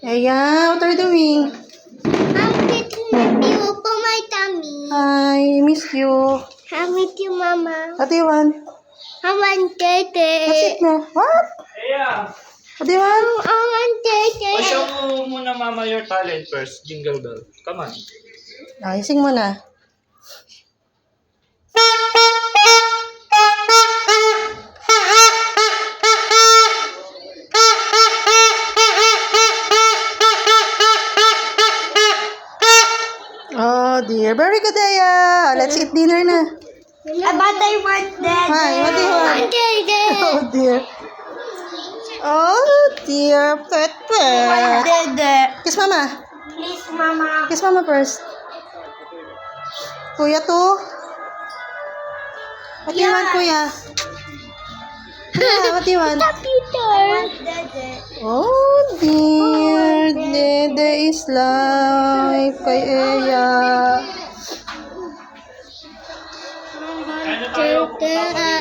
Eya, what are you doing? I'm getting you for my tummy. Hi, miss you. I'm with you, Mama. What do you want? I want That's it Tete. na. What? Yeah. What do you want? I want Tete. O, show mo muna, Mama, your talent first. Jingle bell. Come on. Ay, sing mo na. Oh dear. Very good, Aya. Let's eat dinner na. But I want Tete. Hi, what do you I want? want Tete. Oh dear. Oh dear. Pet pet. Tete. Kiss mama. Please, Mama. Kiss mama first. Kuya to. What do you want, kuya? Yeah, what do you want? Peter. I want Tete. Oh dear. Dede is life kay Eya. Ano tayo? Tete.